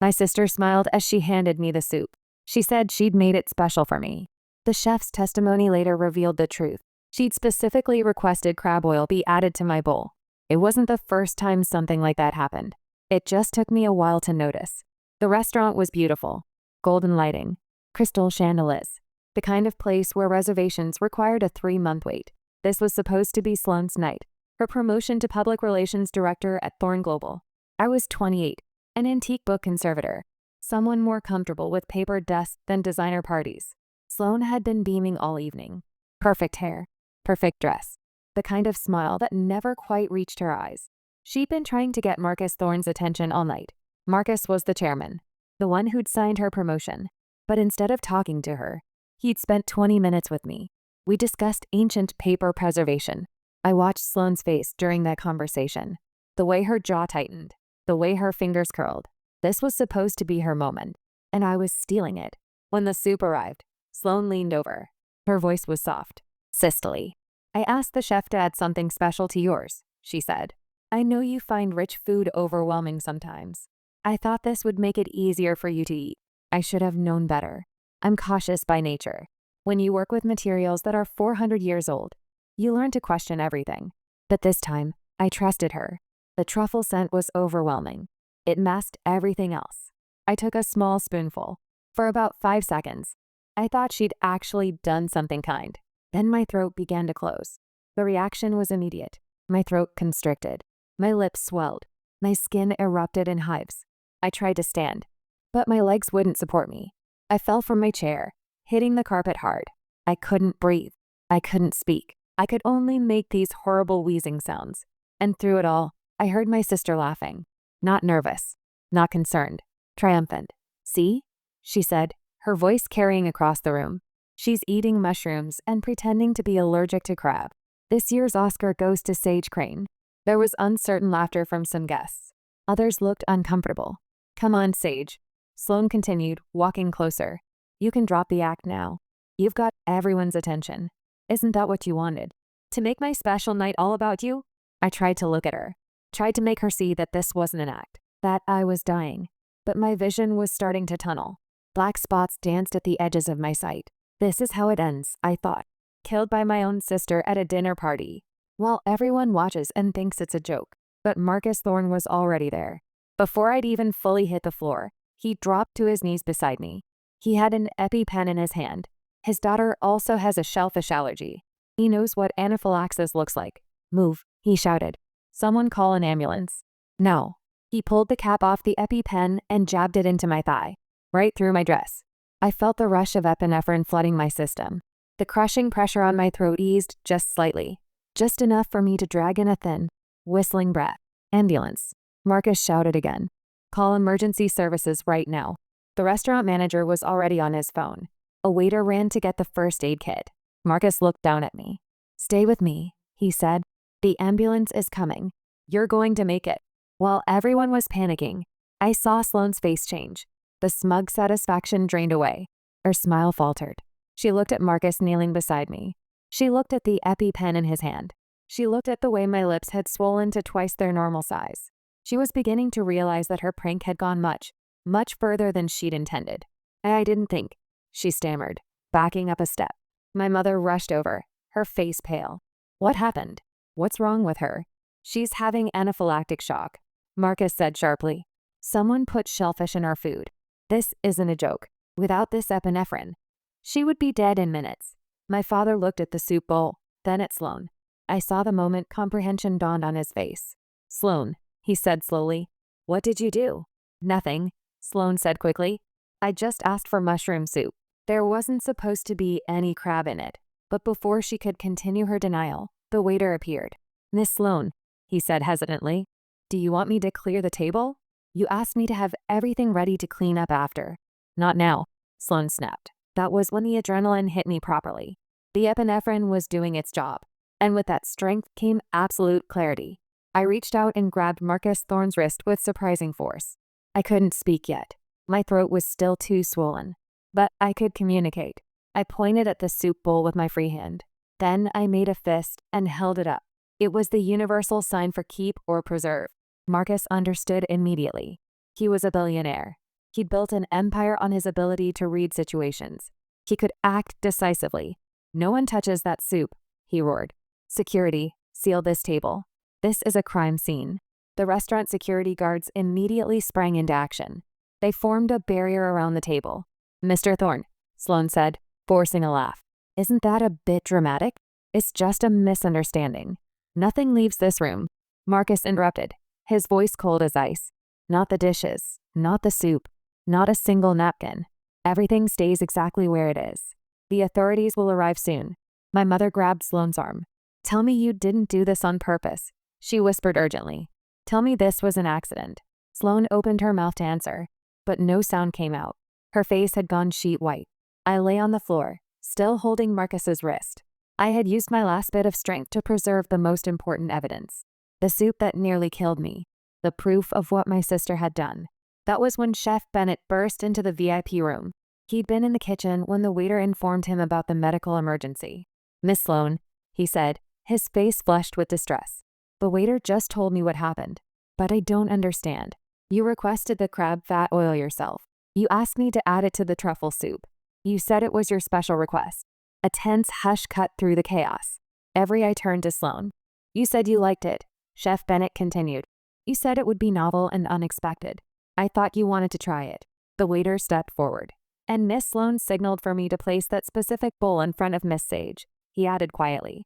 My sister smiled as she handed me the soup. She said she'd made it special for me. The chef's testimony later revealed the truth. She'd specifically requested crab oil be added to my bowl. It wasn't the first time something like that happened. It just took me a while to notice. The restaurant was beautiful. Golden lighting, crystal chandeliers, the kind of place where reservations required a 3-month wait. This was supposed to be Sloane's night, her promotion to public relations director at Thorn Global. I was 28, an antique book conservator, someone more comfortable with paper desks than designer parties. Sloane had been beaming all evening. Perfect hair, perfect dress, the kind of smile that never quite reached her eyes. She'd been trying to get Marcus Thorne's attention all night. Marcus was the chairman, the one who'd signed her promotion. But instead of talking to her, he'd spent 20 minutes with me. We discussed ancient paper preservation. I watched Sloane's face during that conversation. The way her jaw tightened, the way her fingers curled. This was supposed to be her moment, and I was stealing it. When the soup arrived, Sloane leaned over. Her voice was soft. "Cicely, I asked the chef to add something special to yours," she said. "I know you find rich food overwhelming sometimes. I thought this would make it easier for you to eat. I should have known better. I'm cautious by nature. When you work with materials that are 400 years old, you learn to question everything. But this time, I trusted her. The truffle scent was overwhelming. It masked everything else. I took a small spoonful. For about 5 seconds, I thought she'd actually done something kind. Then my throat began to close. The reaction was immediate. My throat constricted. My lips swelled. My skin erupted in hives. I tried to stand, but my legs wouldn't support me. I fell from my chair, hitting the carpet hard. I couldn't breathe. I couldn't speak. I could only make these horrible wheezing sounds. And through it all, I heard my sister laughing. Not nervous, not concerned, triumphant. "See?" she said, her voice carrying across the room. "She's eating mushrooms and pretending to be allergic to crab. This year's Oscar goes to Sage Crane." There was uncertain laughter from some guests. Others looked uncomfortable. "Come on, Sage," Sloane continued, walking closer. "You can drop the act now. You've got everyone's attention. Isn't that what you wanted? To make my special night all about you?" I tried to look at her, tried to make her see that this wasn't an act, that I was dying. But my vision was starting to tunnel. Black spots danced at the edges of my sight. This is how it ends, I thought. Killed by my own sister at a dinner party, while everyone watches and thinks it's a joke. But Marcus Thorne was already there. Before I'd even fully hit the floor, he dropped to his knees beside me. He had an EpiPen in his hand. His daughter also has a shellfish allergy. He knows what anaphylaxis looks like. "Move," he shouted. "Someone call an ambulance." "No." He pulled the cap off the EpiPen and jabbed it into my thigh, right through my dress. I felt the rush of epinephrine flooding my system. The crushing pressure on my throat eased just slightly, just enough for me to drag in a thin, whistling breath. "Ambulance," Marcus shouted again. "Call emergency services right now." The restaurant manager was already on his phone. A waiter ran to get the first aid kit. Marcus looked down at me. "Stay with me," he said. "The ambulance is coming. You're going to make it." While everyone was panicking, I saw Sloane's face change. The smug satisfaction drained away. Her smile faltered. She looked at Marcus kneeling beside me. She looked at the EpiPen in his hand. She looked at the way my lips had swollen to twice their normal size. She was beginning to realize that her prank had gone much, much further than she'd intended. "I didn't think," she stammered, backing up a step. My mother rushed over, her face pale. "What happened? What's wrong with her?" "She's having anaphylactic shock," Marcus said sharply. "Someone put shellfish in our food. This isn't a joke. Without this epinephrine, she would be dead in minutes." My father looked at the soup bowl, then at Sloane. I saw the moment comprehension dawned on his face. "Sloane," he said slowly, "what did you do?" "Nothing," Sloane said quickly. "I just asked for mushroom soup. There wasn't supposed to be any crab in it." But before she could continue her denial, the waiter appeared. "Miss Sloane," he said hesitantly, "do you want me to clear the table? You asked me to have everything ready to clean up after." "Not now," Sloane snapped. That was when the adrenaline hit me properly. The epinephrine was doing its job, and with that strength came absolute clarity. I reached out and grabbed Marcus Thorne's wrist with surprising force. I couldn't speak yet. My throat was still too swollen, but I could communicate. I pointed at the soup bowl with my free hand. Then I made a fist and held it up. It was the universal sign for keep or preserve. Marcus understood immediately. He was a billionaire. He'd built an empire on his ability to read situations. He could act decisively. "No one touches that soup," he roared. "Security, seal this table. This is a crime scene." The restaurant security guards immediately sprang into action. They formed a barrier around the table. "Mr. Thorne," Sloan said, forcing a laugh. "Isn't that a bit dramatic? It's just a misunderstanding. Nothing leaves this room." Marcus interrupted, his voice cold as ice. "Not the dishes, not the soup, not a single napkin. Everything stays exactly where it is. The authorities will arrive soon." My mother grabbed Sloane's arm. "Tell me you didn't do this on purpose," she whispered urgently. "Tell me this was an accident." Sloane opened her mouth to answer, but no sound came out. Her face had gone sheet white. I lay on the floor, still holding Marcus's wrist. I had used my last bit of strength to preserve the most important evidence. The soup that nearly killed me. The proof of what my sister had done. That was when Chef Bennett burst into the VIP room. He'd been in the kitchen when the waiter informed him about the medical emergency. "Miss Sloane," he said, his face flushed with distress. "The waiter just told me what happened. But I don't understand. You requested the crab fat oil yourself. You asked me to add it to the truffle soup. You said it was your special request." A tense hush cut through the chaos. Every eye turned to Sloane. "You said you liked it," Chef Bennett continued. "You said it would be novel and unexpected. I thought you wanted to try it." The waiter stepped forward, and Miss Sloane signaled for me to place that specific bowl in front of Miss Sage. He added quietly.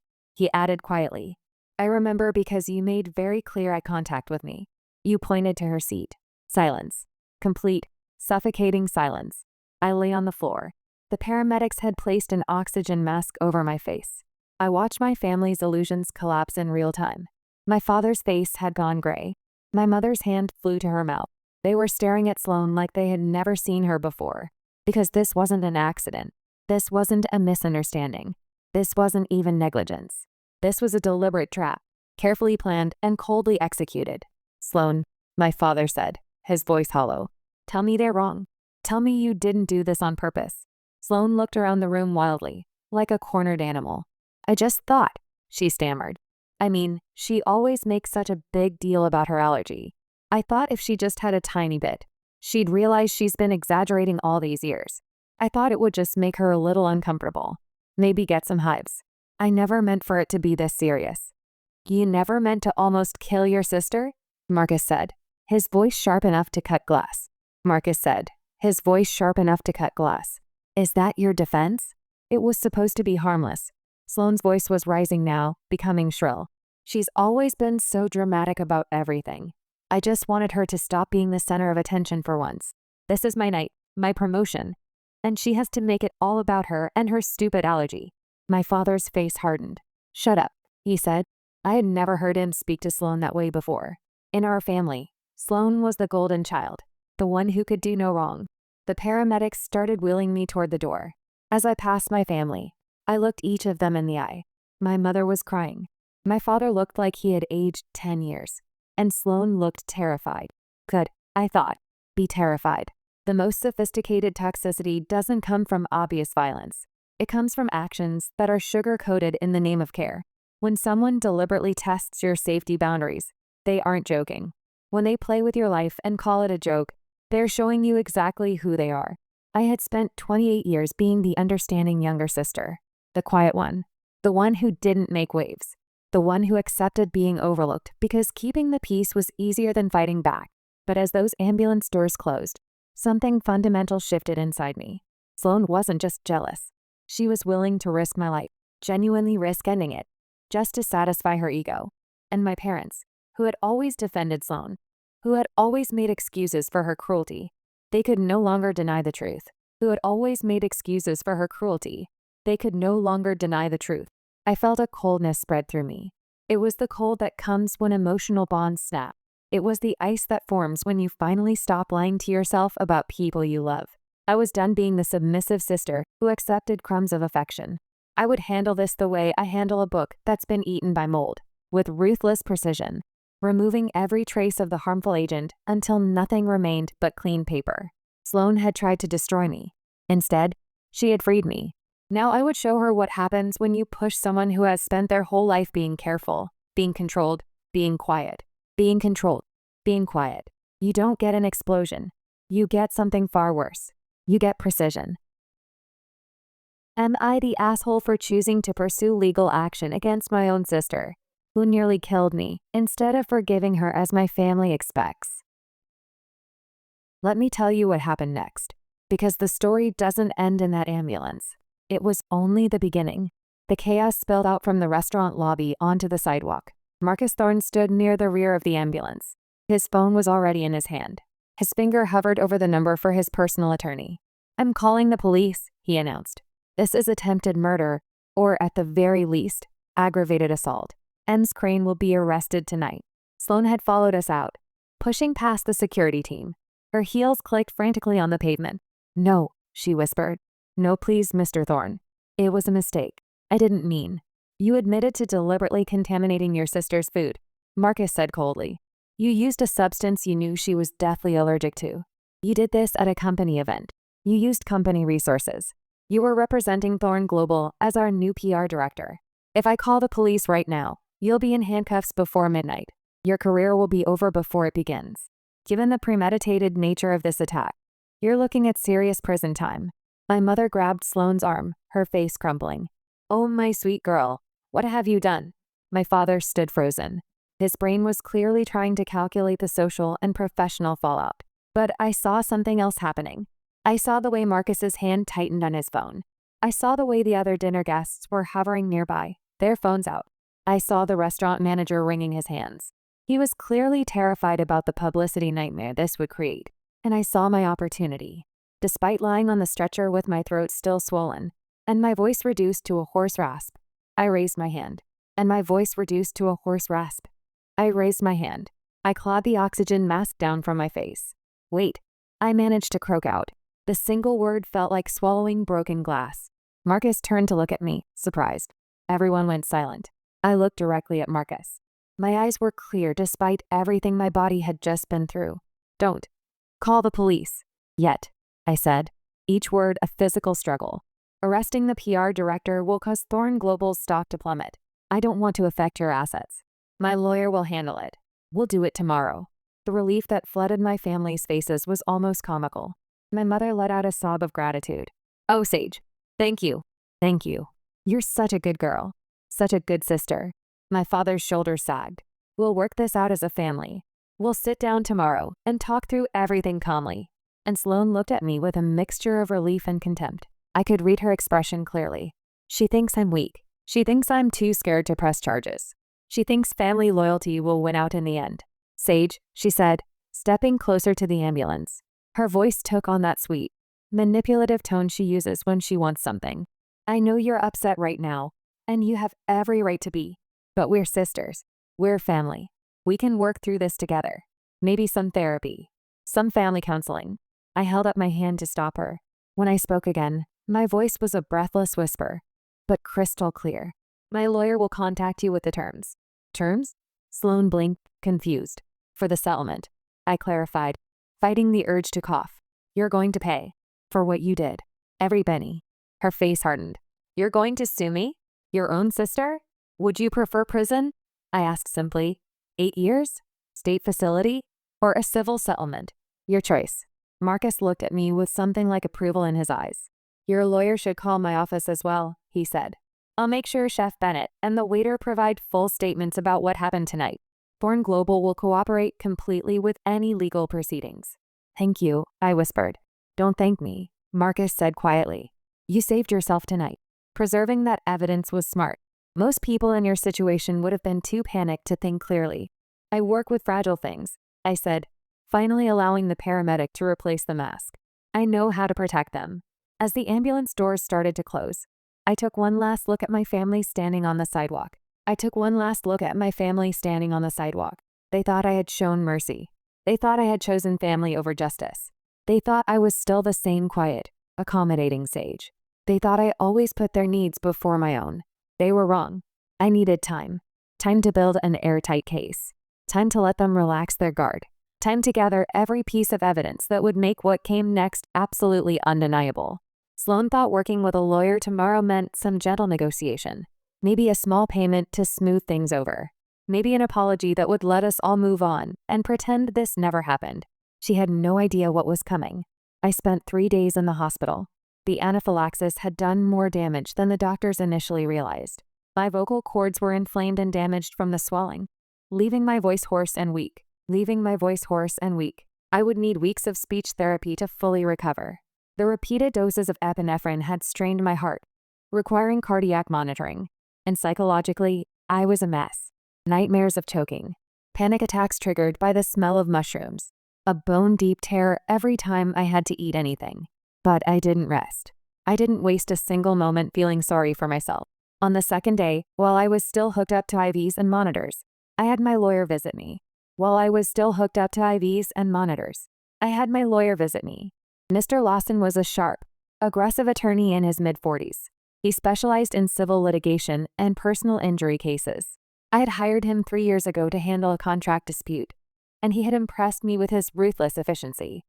"I remember because you made very clear eye contact with me." You pointed to her seat. Silence. Complete, suffocating silence. I lay on the floor. The paramedics had placed an oxygen mask over my face. I watched my family's illusions collapse in real time. My father's face had gone gray. My mother's hand flew to her mouth. They were staring at Sloane like they had never seen her before. Because this wasn't an accident. This wasn't a misunderstanding. This wasn't even negligence. This was a deliberate trap, carefully planned and coldly executed. "Sloane," my father said, his voice hollow. "Tell me they're wrong. Tell me you didn't do this on purpose." Sloane looked around the room wildly, like a cornered animal. "I just thought," she stammered. "I mean, she always makes such a big deal about her allergy. I thought if she just had a tiny bit, she'd realize she's been exaggerating all these years. I thought it would just make her a little uncomfortable. Maybe get some hives. I never meant for it to be this serious." "You never meant to almost kill your sister?" Marcus said, his voice sharp enough to cut glass. "Is that your defense? It was supposed to be harmless." Sloane's voice was rising now, becoming shrill. "She's always been so dramatic about everything. I just wanted her to stop being the center of attention for once. This is my night, my promotion. And she has to make it all about her and her stupid allergy." My father's face hardened. "Shut up," he said. I had never heard him speak to Sloane that way before. In our family, Sloane was the golden child, the one who could do no wrong. The paramedics started wheeling me toward the door. As I passed my family, I looked each of them in the eye. My mother was crying. My father looked like he had aged 10 years. And Sloane looked terrified. Could, I thought, be terrified. The most sophisticated toxicity doesn't come from obvious violence. It comes from actions that are sugar-coated in the name of care. When someone deliberately tests your safety boundaries, they aren't joking. When they play with your life and call it a joke, they're showing you exactly who they are. I had spent 28 years being the understanding younger sister, the quiet one, the one who didn't make waves, the one who accepted being overlooked because keeping the peace was easier than fighting back. But as those ambulance doors closed, something fundamental shifted inside me. Sloane wasn't just jealous. She was willing to risk my life, genuinely risk ending it, just to satisfy her ego. And my parents, who had always defended Sloane, who had always made excuses for her cruelty, they could no longer deny the truth. Who had always made excuses for her cruelty, they could no longer deny the truth. I felt a coldness spread through me. It was the cold that comes when emotional bonds snap. It was the ice that forms when you finally stop lying to yourself about people you love. I was done being the submissive sister who accepted crumbs of affection. I would handle this the way I handle a book that's been eaten by mold, with ruthless precision, removing every trace of the harmful agent until nothing remained but clean paper. Sloane had tried to destroy me. Instead, she had freed me. Now I would show her what happens when you push someone who has spent their whole life being careful, being controlled, being quiet. Being controlled, being quiet. You don't get an explosion. You get something far worse. You get precision. Am I the asshole for choosing to pursue legal action against my own sister, who nearly killed me, instead of forgiving her as my family expects? Let me tell you what happened next, because the story doesn't end in that ambulance. It was only the beginning. The chaos spilled out from the restaurant lobby onto the sidewalk. Marcus Thorne stood near the rear of the ambulance. His phone was already in his hand. His finger hovered over the number for his personal attorney. "I'm calling the police," he announced. "This is attempted murder, or at the very least, aggravated assault. Ems Crane will be arrested tonight." Sloan had followed us out, pushing past the security team. Her heels clicked frantically on the pavement. "No," she whispered. "No, please, Mr. Thorne. It was a mistake. I didn't mean." "You admitted to deliberately contaminating your sister's food," Marcus said coldly. "You used a substance you knew she was deathly allergic to. You did this at a company event. You used company resources. You were representing Thorne Global as our new PR director. If I call the police right now, you'll be in handcuffs before midnight. Your career will be over before it begins. Given the premeditated nature of this attack, you're looking at serious prison time." My mother grabbed Sloane's arm, her face crumpling. "Oh, my sweet girl, what have you done?" My father stood frozen. His brain was clearly trying to calculate the social and professional fallout. But I saw something else happening. I saw the way Marcus's hand tightened on his phone. I saw the way the other dinner guests were hovering nearby, their phones out. I saw the restaurant manager wringing his hands. He was clearly terrified about the publicity nightmare this would create. And I saw my opportunity. Despite lying on the stretcher with my throat still swollen, and my voice reduced to a hoarse rasp, I raised my hand. And my voice reduced to a hoarse rasp. I raised my hand. I clawed the oxygen mask down from my face. "Wait," I managed to croak out. The single word felt like swallowing broken glass. Marcus turned to look at me, surprised. Everyone went silent. I looked directly at Marcus. My eyes were clear despite everything my body had just been through. "Don't call the police yet," I said, each word a physical struggle. "Arresting the PR director will cause Thorne Global's stock to plummet. I don't want to affect your assets. My lawyer will handle it. We'll do it tomorrow." The relief that flooded my family's faces was almost comical. My mother let out a sob of gratitude. "Oh, Sage, thank you. Thank you. You're such a good girl. Such a good sister." My father's shoulders sagged. "We'll work this out as a family. We'll sit down tomorrow and talk through everything calmly." And Sloan looked at me with a mixture of relief and contempt. I could read her expression clearly. She thinks I'm weak. She thinks I'm too scared to press charges. She thinks family loyalty will win out in the end. "Sage," she said, stepping closer to the ambulance. Her voice took on that sweet, manipulative tone she uses when she wants something. "I know you're upset right now, and you have every right to be. But we're sisters. We're family. We can work through this together. Maybe some therapy. Some family counseling." I held up my hand to stop her. When I spoke again, my voice was a breathless whisper, but crystal clear. "My lawyer will contact you with the terms." "Terms?" Sloan blinked, confused. "For the settlement," I clarified, fighting the urge to cough. "You're going to pay. For what you did. Every penny." Her face hardened. "You're going to sue me? Your own sister? Would you prefer prison?" I asked simply. 8 years? State facility? Or a civil settlement? Your choice." Marcus looked at me with something like approval in his eyes. "Your lawyer should call my office as well," he said. "I'll make sure Chef Bennett and the waiter provide full statements about what happened tonight. Thorne Global will cooperate completely with any legal proceedings." "Thank you," I whispered. "Don't thank me," Marcus said quietly. "You saved yourself tonight. Preserving that evidence was smart. Most people in your situation would have been too panicked to think clearly." "I work with fragile things," I said, finally allowing the paramedic to replace the mask. "I know how to protect them." As the ambulance doors started to close, I took one last look at my family standing on the sidewalk. They thought I had shown mercy. They thought I had chosen family over justice. They thought I was still the same quiet, accommodating Sage. They thought I always put their needs before my own. They were wrong. I needed time. Time to build an airtight case. Time to let them relax their guard. Time to gather every piece of evidence that would make what came next absolutely undeniable. Sloan thought working with a lawyer tomorrow meant some gentle negotiation. Maybe a small payment to smooth things over. Maybe an apology that would let us all move on and pretend this never happened. She had no idea what was coming. I spent 3 days in the hospital. The anaphylaxis had done more damage than the doctors initially realized. My vocal cords were inflamed and damaged from the swelling, leaving my voice hoarse and weak. I would need weeks of speech therapy to fully recover. The repeated doses of epinephrine had strained my heart, requiring cardiac monitoring. And psychologically, I was a mess. Nightmares of choking, panic attacks triggered by the smell of mushrooms, a bone-deep terror every time I had to eat anything. But I didn't rest. I didn't waste a single moment feeling sorry for myself. On the second day, while I was still hooked up to IVs and monitors, I had my lawyer visit me. Mr. Lawson was a sharp, aggressive attorney in his mid-40s. He specialized in civil litigation and personal injury cases. I had hired him 3 years ago to handle a contract dispute, and he had impressed me with his ruthless efficiency.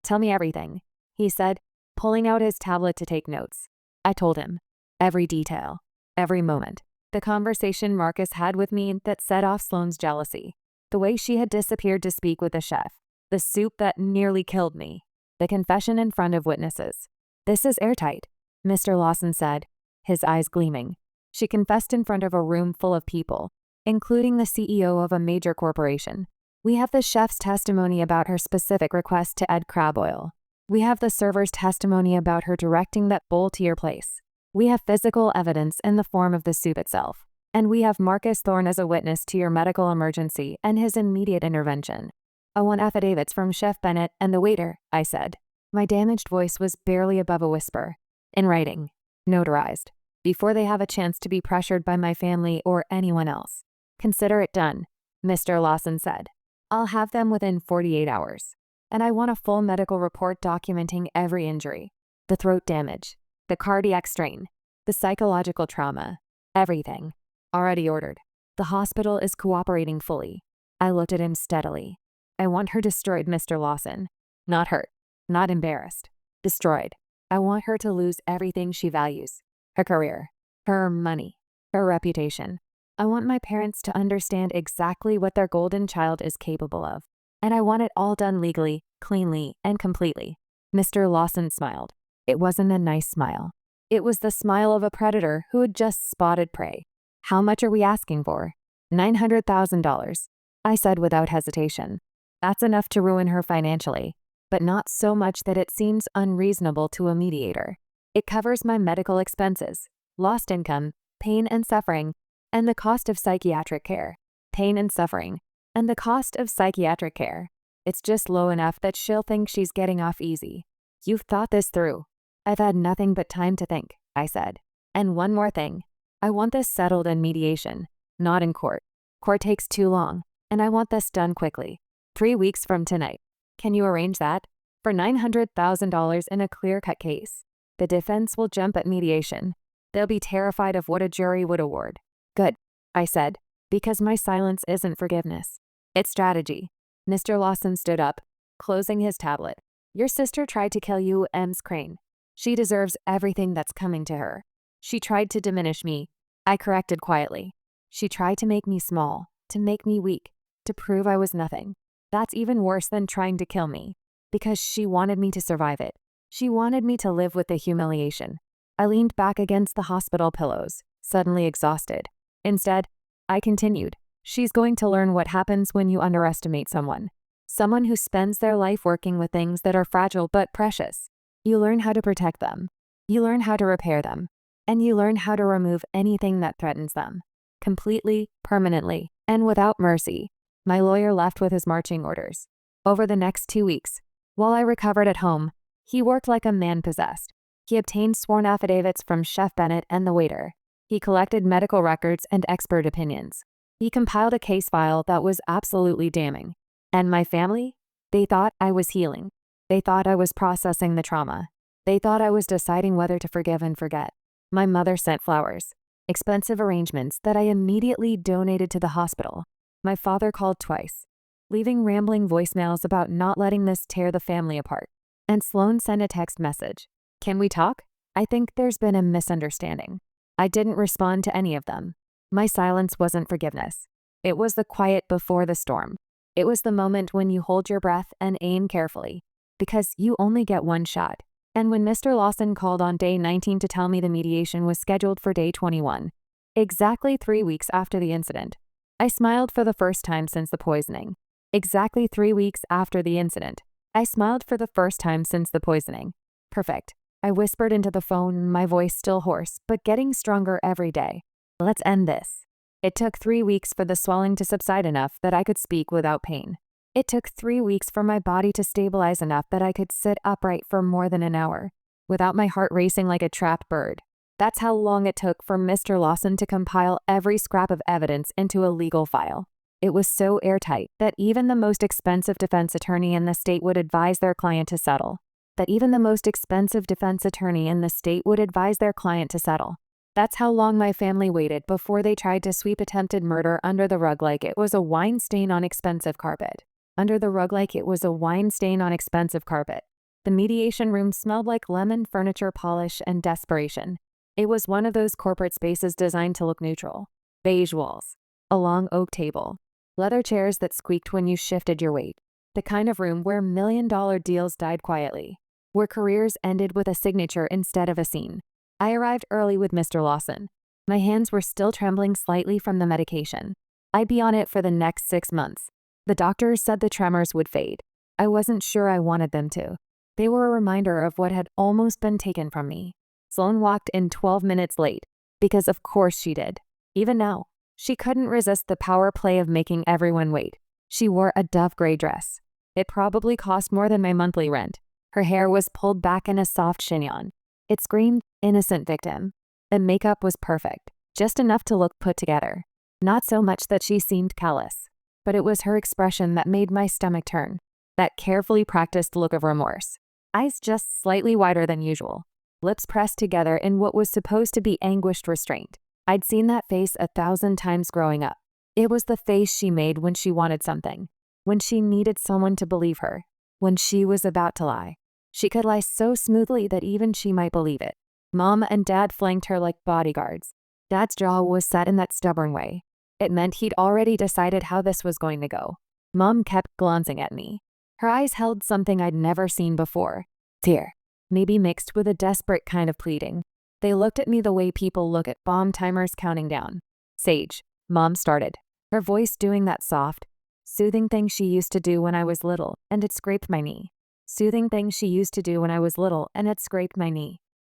"Tell me everything," he said, pulling out his tablet to take notes. I told him. Every detail. Every moment. The conversation Marcus had with me that set off Sloane's jealousy. The way she had disappeared to speak with the chef. The soup that nearly killed me. The confession in front of witnesses. "This is airtight," Mr. Lawson said, his eyes gleaming. She confessed in front of a room full of people, including the CEO of a major corporation. "We have the chef's testimony about her specific request to add crab oil. We have the server's testimony about her directing that bowl to your place. We have physical evidence in the form of the soup itself. And we have Marcus Thorne as a witness to your medical emergency and his immediate intervention. I want affidavits from Chef Bennett and the waiter," I said. My damaged voice was barely above a whisper. "In writing. Notarized. Before they have a chance to be pressured by my family or anyone else." "Consider it done," Mr. Lawson said. "I'll have them within 48 hours. And I want a full medical report documenting every injury. The throat damage, the cardiac strain, the psychological trauma, everything. Already ordered. The hospital is cooperating fully." I looked at him steadily. "I want her destroyed, Mr. Lawson. Not hurt. Not embarrassed. Destroyed. I want her to lose everything she values. Her career. Her money. Her reputation. I want my parents to understand exactly what their golden child is capable of. And I want it all done legally, cleanly, and completely." Mr. Lawson smiled. It wasn't a nice smile. It was the smile of a predator who had just spotted prey. "How much are we asking for?" $900,000, I said without hesitation. "That's enough to ruin her financially, but not so much that it seems unreasonable to a mediator. It covers my medical expenses, lost income, pain and suffering, and the cost of psychiatric care. It's just low enough that she'll think she's getting off easy." "You've thought this through." "I've had nothing but time to think," I said. "And one more thing. I want this settled in mediation, not in court. Court takes too long, and I want this done quickly. 3 weeks from tonight. Can you arrange that? For $900,000 in a clear-cut case. The defense will jump at mediation. They'll be terrified of what a jury would award." "Good," I said, because my silence isn't forgiveness. It's strategy. Mr. Lawson stood up, closing his tablet. "Your sister tried to kill you, Ems Crane. She deserves everything that's coming to her. She tried to diminish me," I corrected quietly. "She tried to make me small, to make me weak, to prove I was nothing. That's even worse than trying to kill me, because she wanted me to survive it. She wanted me to live with the humiliation." I leaned back against the hospital pillows, suddenly exhausted. Instead, I continued. "She's going to learn what happens when you underestimate someone. Someone who spends their life working with things that are fragile but precious. You learn how to protect them. You learn how to repair them. And you learn how to remove anything that threatens them. Completely, permanently, and without mercy." My lawyer left with his marching orders. Over the next 2 weeks, while I recovered at home, he worked like a man possessed. He obtained sworn affidavits from Chef Bennett and the waiter. He collected medical records and expert opinions. He compiled a case file that was absolutely damning. And my family? They thought I was healing. They thought I was processing the trauma. They thought I was deciding whether to forgive and forget. My mother sent flowers, expensive arrangements that I immediately donated to the hospital. My father called twice, leaving rambling voicemails about not letting this tear the family apart. And Sloane sent a text message. "Can we talk? I think there's been a misunderstanding." I didn't respond to any of them. My silence wasn't forgiveness. It was the quiet before the storm. It was the moment when you hold your breath and aim carefully, because you only get one shot. And when Mr. Lawson called on day 19 to tell me the mediation was scheduled for day 21, exactly 3 weeks after the incident, I smiled for the first time since the poisoning. Exactly 3 weeks after the incident, I smiled for the first time since the poisoning. Perfect. I whispered into the phone, my voice still hoarse, but getting stronger every day. Let's end this. It took 3 weeks for the swelling to subside enough that I could speak without pain. It took 3 weeks for my body to stabilize enough that I could sit upright for more than an hour, without my heart racing like a trapped bird. That's how long it took for Mr. Lawson to compile every scrap of evidence into a legal file. It was so airtight that even the most expensive defense attorney in the state would advise their client to settle. That's how long my family waited before they tried to sweep attempted murder under the rug like it was a wine stain on expensive carpet. The mediation room smelled like lemon furniture polish and desperation. It was one of those corporate spaces designed to look neutral. Beige walls, a long oak table, leather chairs that squeaked when you shifted your weight. The kind of room where million-dollar deals died quietly, where careers ended with a signature instead of a scene. I arrived early with Mr. Lawson. My hands were still trembling slightly from the medication. I'd be on it for the next 6 months. The doctors said the tremors would fade. I wasn't sure I wanted them to. They were a reminder of what had almost been taken from me. Sloan walked in 12 minutes late, because of course she did. Even now, she couldn't resist the power play of making everyone wait. She wore a dove gray dress. It probably cost more than my monthly rent. Her hair was pulled back in a soft chignon. It screamed innocent victim. The makeup was perfect, just enough to look put together. Not so much that she seemed callous, but it was her expression that made my stomach turn. That carefully practiced look of remorse. Eyes just slightly wider than usual. Lips pressed together in what was supposed to be anguished restraint. I'd seen that face 1,000 times growing up. It was the face she made when she wanted something, when she needed someone to believe her, when she was about to lie. She could lie so smoothly that even she might believe it. Mom and Dad flanked her like bodyguards. Dad's jaw was set in that stubborn way. It meant he'd already decided how this was going to go. Mom kept glancing at me. Her eyes held something I'd never seen before. Tear, maybe mixed with a desperate kind of pleading. They looked at me the way people look at bomb timers counting down. Sage, Mom started, her voice doing that soft, soothing thing she used to do when I was little, and it scraped my knee.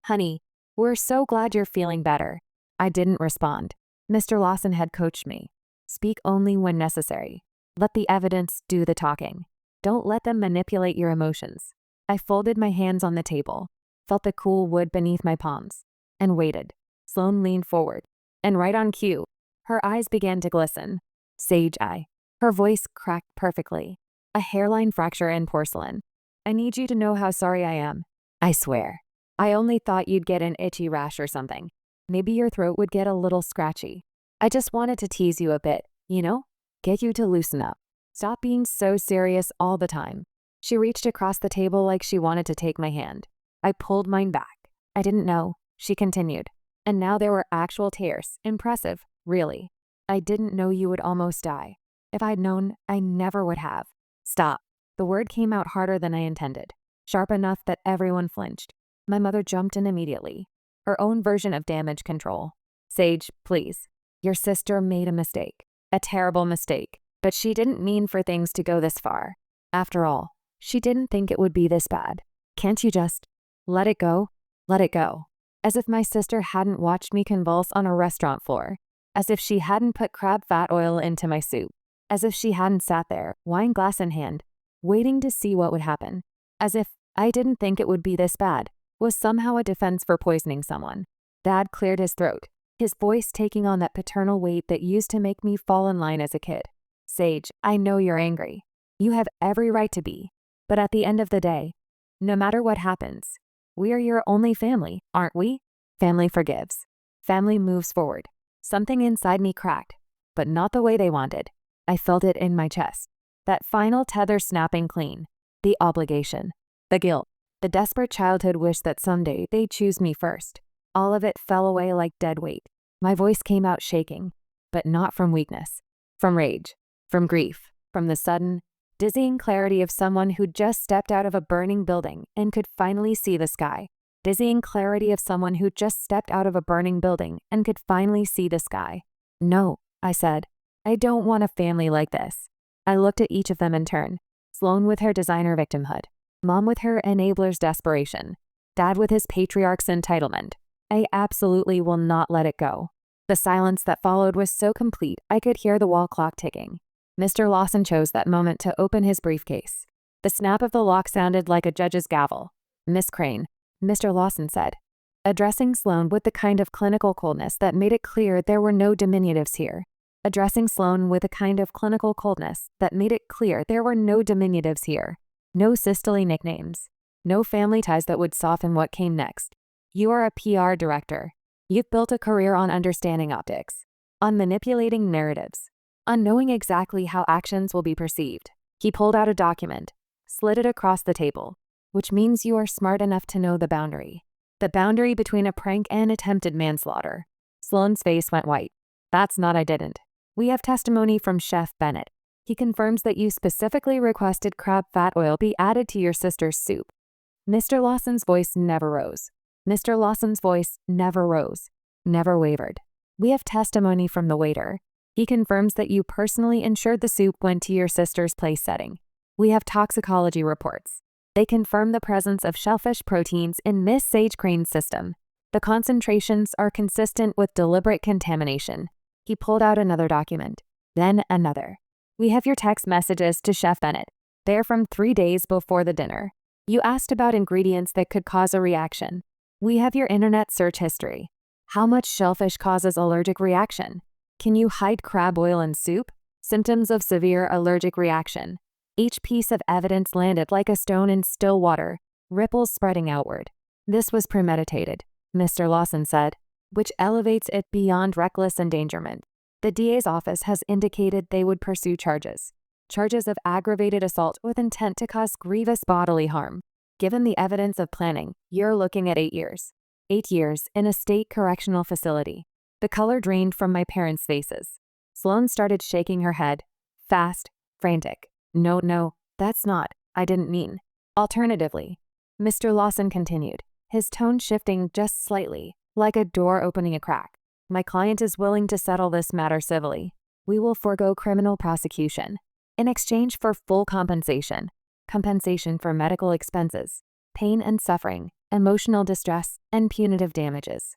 Honey, we're so glad you're feeling better. I didn't respond. Mr. Lawson had coached me. Speak only when necessary. Let the evidence do the talking. Don't let them manipulate your emotions. I folded my hands on the table, felt the cool wood beneath my palms, and waited. Sloan leaned forward, and right on cue, her eyes began to glisten. Sage eye. Her voice cracked perfectly. A hairline fracture in porcelain. I need you to know how sorry I am. I swear. I only thought you'd get an itchy rash or something. Maybe your throat would get a little scratchy. I just wanted to tease you a bit, you know? Get you to loosen up. Stop being so serious all the time. She reached across the table like she wanted to take my hand. I pulled mine back. I didn't know, she continued. And now there were actual tears. Impressive, really. I didn't know you would almost die. If I'd known, I never would have. Stop. The word came out harder than I intended, sharp enough that everyone flinched. My mother jumped in immediately, her own version of damage control. Sage, please. Your sister made a mistake, a terrible mistake, but she didn't mean for things to go this far. After all, she didn't think it would be this bad. Can't you just let it go? Let it go. As if my sister hadn't watched me convulse on a restaurant floor, as if she hadn't put crab fat oil into my soup, as if she hadn't sat there, wine glass in hand, waiting to see what would happen, as if I didn't think it would be this bad, was somehow a defense for poisoning someone. Dad cleared his throat, his voice taking on that paternal weight that used to make me fall in line as a kid. Sage, I know you're angry. You have every right to be. But at the end of the day, no matter what happens, we are your only family, aren't we? Family forgives. Family moves forward. Something inside me cracked, but not the way they wanted. I felt it in my chest. That final tether snapping clean. The obligation. The guilt. The desperate childhood wish that someday they'd choose me first. All of it fell away like dead weight. My voice came out shaking, but not from weakness. From rage. From grief. from the sudden, dizzying clarity of someone who just stepped out of a burning building and could finally see the sky. Dizzying clarity of someone who just stepped out of a burning building and could finally see the sky. No, I said. I don't want a family like this. I looked at each of them in turn. Sloan with her designer victimhood. Mom with her enabler's desperation. Dad with his patriarch's entitlement. I absolutely will not let it go. The silence that followed was so complete I could hear the wall clock ticking. Mr. Lawson chose that moment to open his briefcase. The snap of the lock sounded like a judge's gavel. Miss Crane, Mr. Lawson said, addressing Sloan with the kind of clinical coldness that made it clear there were no diminutives here. Addressing Sloan with a kind of clinical coldness that made it clear there were no diminutives here. No sisterly nicknames. No family ties that would soften what came next. You are a PR director. You've built a career on understanding optics, on manipulating narratives, on knowing exactly how actions will be perceived. He pulled out a document, slid it across the table, which means you are smart enough to know the boundary between a prank and attempted manslaughter. Sloan's face went white. That's not I didn't. We have testimony from Chef Bennett. He confirms that you specifically requested crab fat oil be added to your sister's soup. Mr. Lawson's voice never rose. Mr. Lawson's voice never rose, never wavered. We have testimony from the waiter. He confirms that you personally ensured the soup went to your sister's place setting. We have toxicology reports. They confirm the presence of shellfish proteins in Miss Sage Crane's system. The concentrations are consistent with deliberate contamination. He pulled out another document, then another. We have your text messages to Chef Bennett. They're from 3 days before the dinner. You asked about ingredients that could cause a reaction. We have your internet search history. How much shellfish causes allergic reaction? Can you hide crab oil in soup? Symptoms of severe allergic reaction. Each piece of evidence landed like a stone in still water, ripples spreading outward. This was premeditated, Mr. Lawson said, which elevates it beyond reckless endangerment. The DA's office has indicated they would pursue charges of aggravated assault with intent to cause grievous bodily harm. Given the evidence of planning, you're looking at 8 years. 8 years in a state correctional facility. The color drained from my parents' faces. Sloan started shaking her head. Fast, frantic. No, that's not. I didn't mean. Alternatively, Mr. Lawson continued, his tone shifting just slightly, like a door opening a crack. My client is willing to settle this matter civilly. We will forego criminal prosecution in exchange for full compensation for medical expenses, pain and suffering, emotional distress, and punitive damages.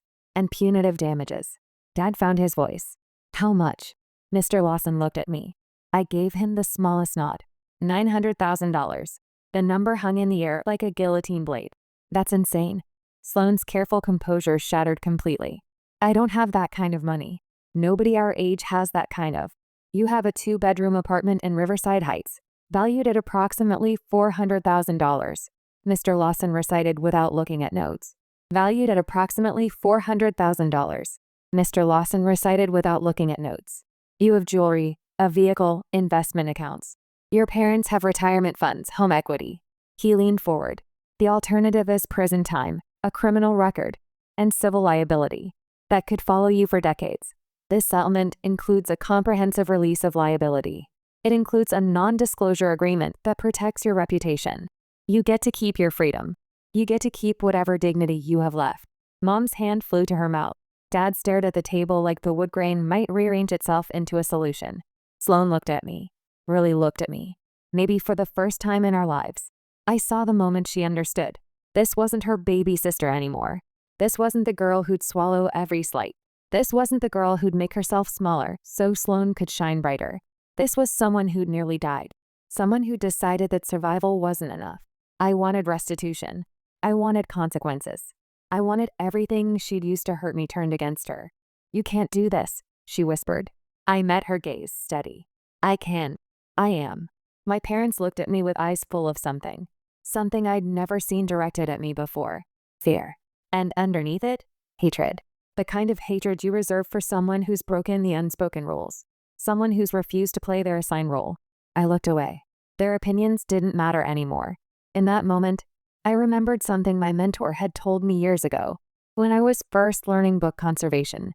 Dad found his voice. How much? Mr. Lawson looked at me. I gave him the smallest nod. $900,000. The number hung in the air like a guillotine blade. That's insane. Sloan's careful composure shattered completely. I don't have that kind of money. Nobody our age has that kind of. You have a 2-bedroom apartment in Riverside Heights, valued at approximately $400,000. Mr. Lawson recited without looking at notes. Valued at approximately $400,000. Mr. Lawson recited without looking at notes. You have jewelry, a vehicle, investment accounts. Your parents have retirement funds, home equity. He leaned forward. The alternative is prison time, a criminal record, and civil liability that could follow you for decades. This settlement includes a comprehensive release of liability. It includes a non-disclosure agreement that protects your reputation. You get to keep your freedom. You get to keep whatever dignity you have left. Mom's hand flew to her mouth. Dad stared at the table like the wood grain might rearrange itself into a solution. Sloan looked at me. Really looked at me. Maybe for the first time in our lives. I saw the moment she understood. This wasn't her baby sister anymore. This wasn't the girl who'd swallow every slight. This wasn't the girl who'd make herself smaller so Sloan could shine brighter. This was someone who'd nearly died. Someone who decided that survival wasn't enough. I wanted restitution. I wanted consequences. I wanted everything she'd used to hurt me turned against her. You can't do this, she whispered. I met her gaze, steady. I can. I am. My parents looked at me with eyes full of something. Something I'd never seen directed at me before. Fear. And underneath it, hatred. The kind of hatred you reserve for someone who's broken the unspoken rules. Someone who's refused to play their assigned role. I looked away. Their opinions didn't matter anymore. In that moment, I remembered something my mentor had told me years ago, when I was first learning book conservation.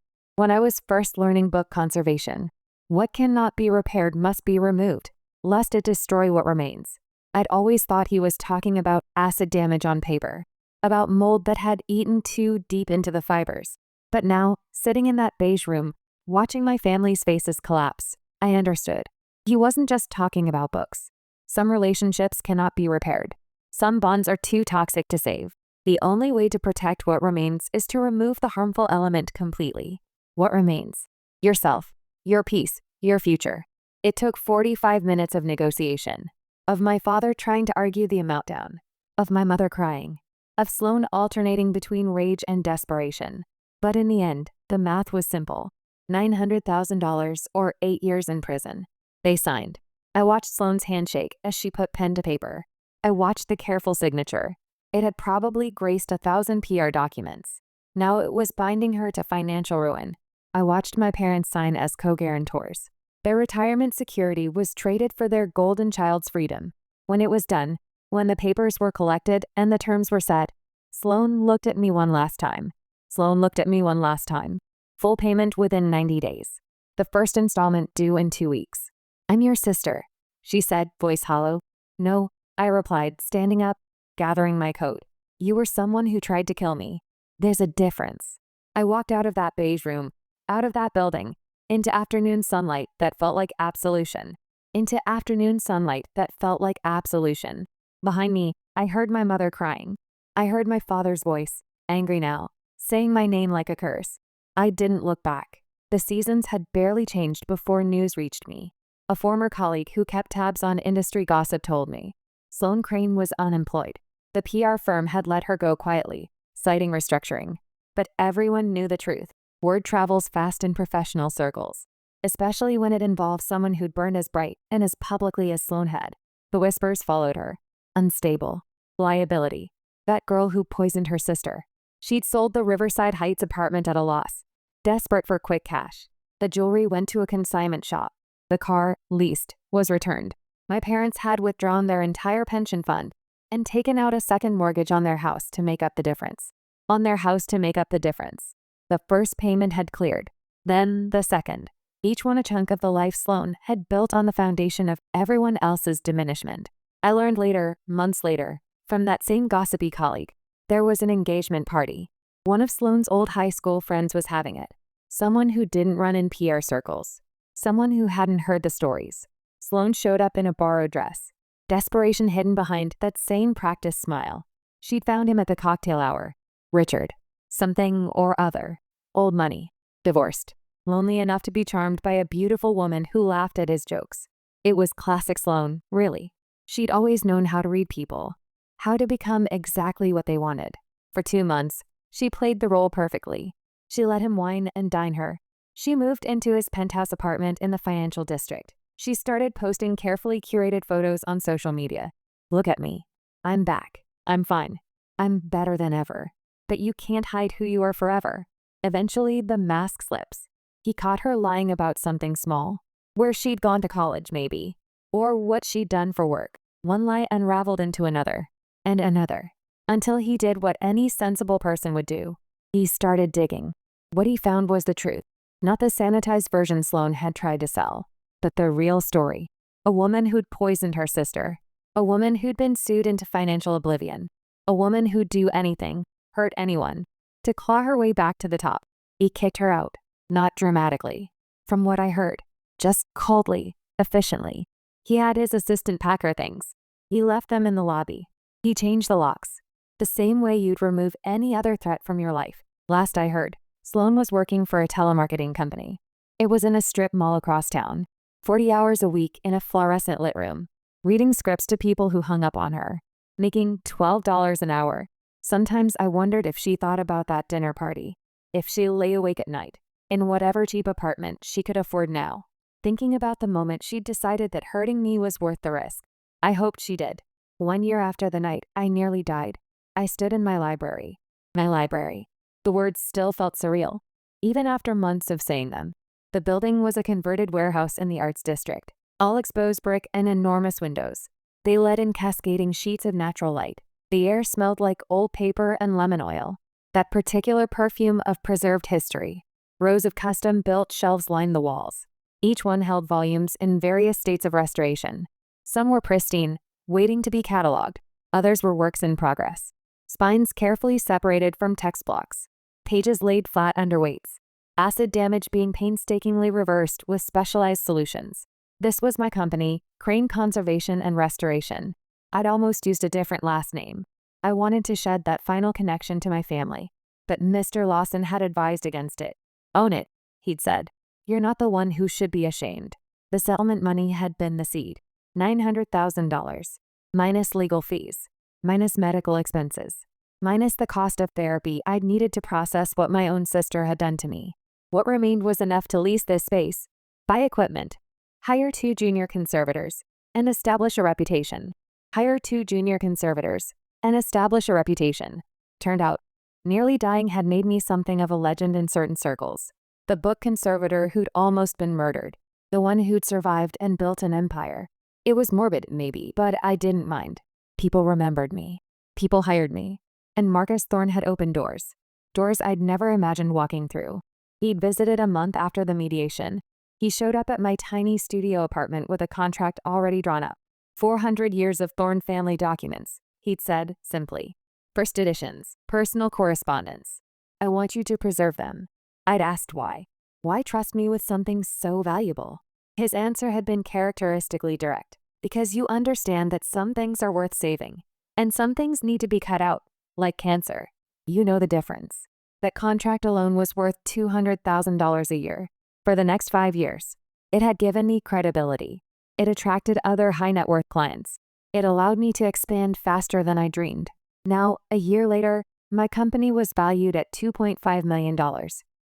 What cannot be repaired must be removed. lest it destroy what remains. I'd always thought he was talking about acid damage on paper, about mold that had eaten too deep into the fibers. But now, sitting in that beige room, watching my family's faces collapse, I understood. He wasn't just talking about books. Some relationships cannot be repaired. Some bonds are too toxic to save. The only way to protect what remains is to remove the harmful element completely. What remains? Yourself, your peace, your future. It took 45 minutes of negotiation, of my father trying to argue the amount down, of my mother crying, of Sloan alternating between rage and desperation. But in the end, the math was simple. $900,000 or 8 years in prison. They signed. I watched Sloan's handshake as she put pen to paper. I watched the careful signature. It had probably graced 1,000 PR documents. Now it was binding her to financial ruin. I watched my parents sign as co-guarantors. Their retirement security was traded for their golden child's freedom. When it was done, when the papers were collected and the terms were set, Sloan looked at me one last time. Sloan looked at me one last time. Full payment within 90 days. The first installment due in 2 weeks. "I'm your sister," she said, voice hollow. "No," I replied, standing up, gathering my coat. "You were someone who tried to kill me. There's a difference." I walked out of that beige room, out of that building, into afternoon sunlight that felt like absolution. Into afternoon sunlight that felt like absolution. Behind me, I heard my mother crying. I heard my father's voice, angry now, saying my name like a curse. I didn't look back. The seasons had barely changed before news reached me. A former colleague who kept tabs on industry gossip told me Sloan Crane was unemployed. The PR firm had let her go quietly, citing restructuring. But everyone knew the truth. Word travels fast in professional circles, especially when it involves someone who'd burned as bright and as publicly as Sloan had. The whispers followed her. Unstable. Liability. That girl who poisoned her sister. She'd sold the Riverside Heights apartment at a loss. Desperate for quick cash. The jewelry went to a consignment shop. The car, leased, was returned. My parents had withdrawn their entire pension fund and taken out a second mortgage on their house to make up the difference. On their house to make up the difference. The first payment had cleared. Then the second. Each one a chunk of the life Sloan had built on the foundation of everyone else's diminishment. I learned later, months later, from that same gossipy colleague, there was an engagement party. One of Sloan's old high school friends was having it. Someone who didn't run in PR circles. Someone who hadn't heard the stories. Sloan showed up in a borrowed dress. Desperation hidden behind that same practiced smile. She'd found him at the cocktail hour. Richard. Something or other. Old money. Divorced. Lonely enough to be charmed by a beautiful woman who laughed at his jokes. It was classic Sloan, really. She'd always known how to read people. How to become exactly what they wanted. For 2 months, she played the role perfectly. She let him wine and dine her. She moved into his penthouse apartment in the financial district. She started posting carefully curated photos on social media. "Look at me. I'm back. I'm fine. I'm better than ever." But you can't hide who you are forever. Eventually, the mask slips. He caught her lying about something small. Where she'd gone to college, maybe. Or what she'd done for work. One lie unraveled into another. And another. Until he did what any sensible person would do. He started digging. What he found was the truth. Not the sanitized version Sloan had tried to sell, but the real story. A woman who'd poisoned her sister. A woman who'd been sued into financial oblivion. A woman who'd do anything, hurt anyone, to claw her way back to the top. He kicked her out, not dramatically. From what I heard, just coldly, efficiently. He had his assistant pack her things. He left them in the lobby. He changed the locks. The same way you'd remove any other threat from your life. Last I heard, Sloan was working for a telemarketing company. It was in a strip mall across town. 40 hours a week in a fluorescent lit room. Reading scripts to people who hung up on her. Making $12 an hour. Sometimes I wondered if she thought about that dinner party. If she lay awake at night. In whatever cheap apartment she could afford now. Thinking about the moment she'd decided that hurting me was worth the risk. I hoped she did. 1 year after the night I nearly died, I stood in my library. My library. The words still felt surreal, even after months of saying them. The building was a converted warehouse in the arts district. All exposed brick and enormous windows. They let in cascading sheets of natural light. The air smelled like old paper and lemon oil. That particular perfume of preserved history. Rows of custom-built shelves lined the walls. Each one held volumes in various states of restoration. Some were pristine, waiting to be cataloged. Others were works in progress. Spines carefully separated from text blocks. Pages laid flat under weights. Acid damage being painstakingly reversed with specialized solutions. This was my company, Crane Conservation and Restoration. I'd almost used a different last name. I wanted to shed that final connection to my family. But Mr. Lawson had advised against it. Own it, he'd said. You're not the one who should be ashamed. The settlement money had been the seed. $900,000. Minus legal fees. Minus medical expenses. Minus the cost of therapy I'd needed to process what my own sister had done to me. What remained was enough to lease this space, buy equipment, hire 2 junior conservators, and establish a reputation. Hire 2 junior conservators, and establish a reputation. Turned out, nearly dying had made me something of a legend in certain circles. The book conservator who'd almost been murdered. The one who'd survived and built an empire. It was morbid, maybe, but I didn't mind. People remembered me. People hired me. And Marcus Thorne had opened doors. Doors I'd never imagined walking through. He'd visited a month after the mediation. He showed up at my tiny studio apartment with a contract already drawn up. 400 years of Thorne family documents, he'd said, simply. First editions, personal correspondence. I want you to preserve them. I'd asked why. Why trust me with something so valuable? His answer had been characteristically direct. Because you understand that some things are worth saving, and some things need to be cut out, like cancer. You know the difference. That contract alone was worth $200,000 a year. For the next 5 years. It had given me credibility. It attracted other high-net-worth clients. It allowed me to expand faster than I dreamed. Now, a year later, my company was valued at $2.5 million.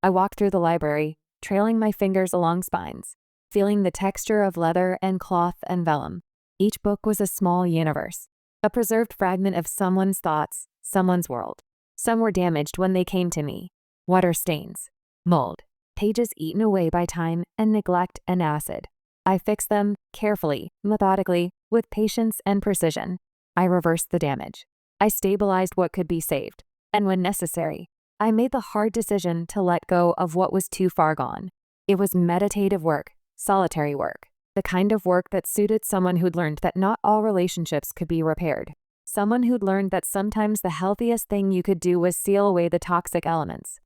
I walked through the library, trailing my fingers along spines, feeling the texture of leather and cloth and vellum. Each book was a small universe, a preserved fragment of someone's thoughts, someone's world. Some were damaged when they came to me. Water stains, mold, pages eaten away by time and neglect and acid. I fixed them carefully, methodically, with patience and precision. I reversed the damage. I stabilized what could be saved. And when necessary, I made the hard decision to let go of what was too far gone. It was meditative work, solitary work, the kind of work that suited someone who'd learned that not all relationships could be repaired. Someone who'd learned that sometimes the healthiest thing you could do was seal away the toxic elements.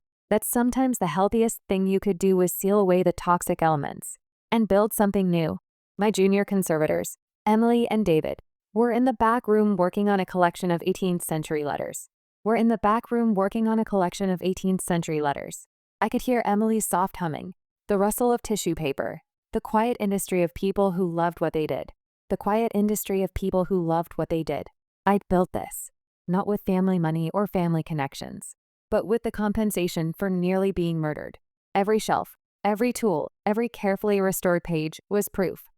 And build something new. My junior conservators, Emily and David, were in the back room working on a collection of 18th century letters. I could hear Emily's soft humming, the rustle of tissue paper, the quiet industry of people who loved what they did. I'd built this, not with family money or family connections, but with the compensation for nearly being murdered. Every shelf, every tool, every carefully restored page was proof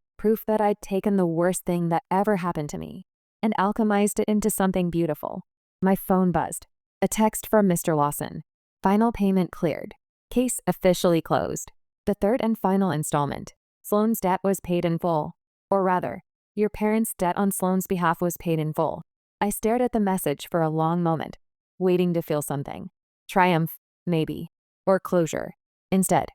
that I'd taken the worst thing that ever happened to me and alchemized it into something beautiful. My phone buzzed. A text from Mr. Lawson. Final payment cleared. Case officially closed. The third and final installment. Sloane's debt was paid in full. Or rather, your parents' debt on Sloane's behalf was paid in full. I stared at the message for a long moment, waiting to feel something. Triumph, maybe. Or closure. Instead,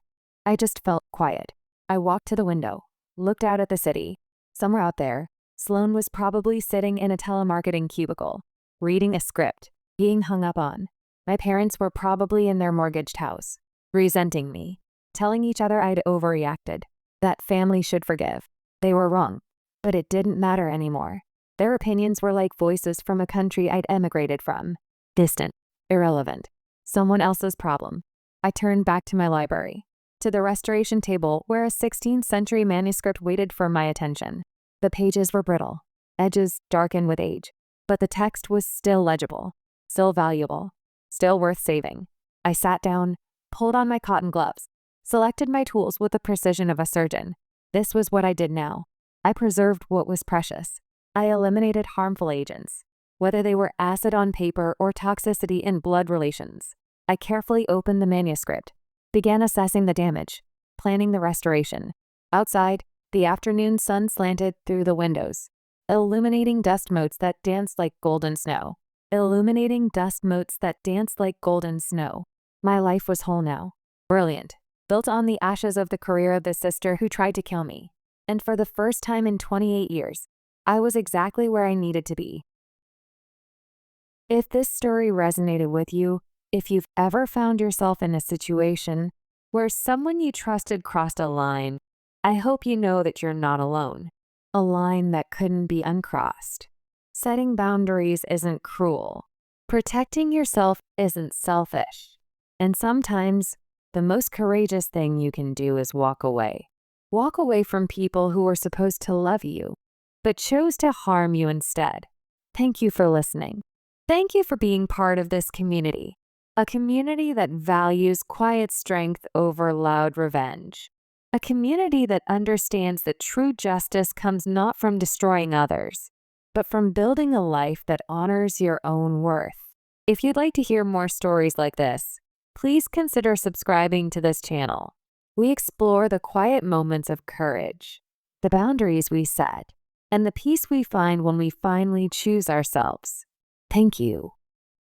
I just felt quiet. I walked to the window, looked out at the city. Somewhere out there, Sloane was probably sitting in a telemarketing cubicle, reading a script, being hung up on. My parents were probably in their mortgaged house, resenting me, telling each other I'd overreacted, that family should forgive. They were wrong, but it didn't matter anymore. Their opinions were like voices from a country I'd emigrated from. Distant, irrelevant, someone else's problem. I turned back to my library, to the restoration table where a 16th century manuscript waited for my attention. The pages were brittle, edges darkened with age, but the text was still legible, still valuable, still worth saving. I sat down, pulled on my cotton gloves, selected my tools with the precision of a surgeon. This was what I did now. I preserved what was precious. I eliminated harmful agents, whether they were acid on paper or toxicity in blood relations. I carefully opened the manuscript, began assessing the damage, planning the restoration. Outside, the afternoon sun slanted through the windows, illuminating dust motes that danced like golden snow. My life was whole now, brilliant, built on the ashes of the career of the sister who tried to kill me. And for the first time in 28 years, I was exactly where I needed to be. If this story resonated with you, if you've ever found yourself in a situation where someone you trusted crossed a line, I hope you know that you're not alone. A line that couldn't be uncrossed. Setting boundaries isn't cruel. Protecting yourself isn't selfish. And sometimes, the most courageous thing you can do is walk away. Walk away from people who were supposed to love you, but chose to harm you instead. Thank you for listening. Thank you for being part of this community, a community that values quiet strength over loud revenge, a community that understands that true justice comes not from destroying others, but from building a life that honors your own worth. If you'd like to hear more stories like this, please consider subscribing to this channel. We explore the quiet moments of courage, the boundaries we set, and the peace we find when we finally choose ourselves. Thank you.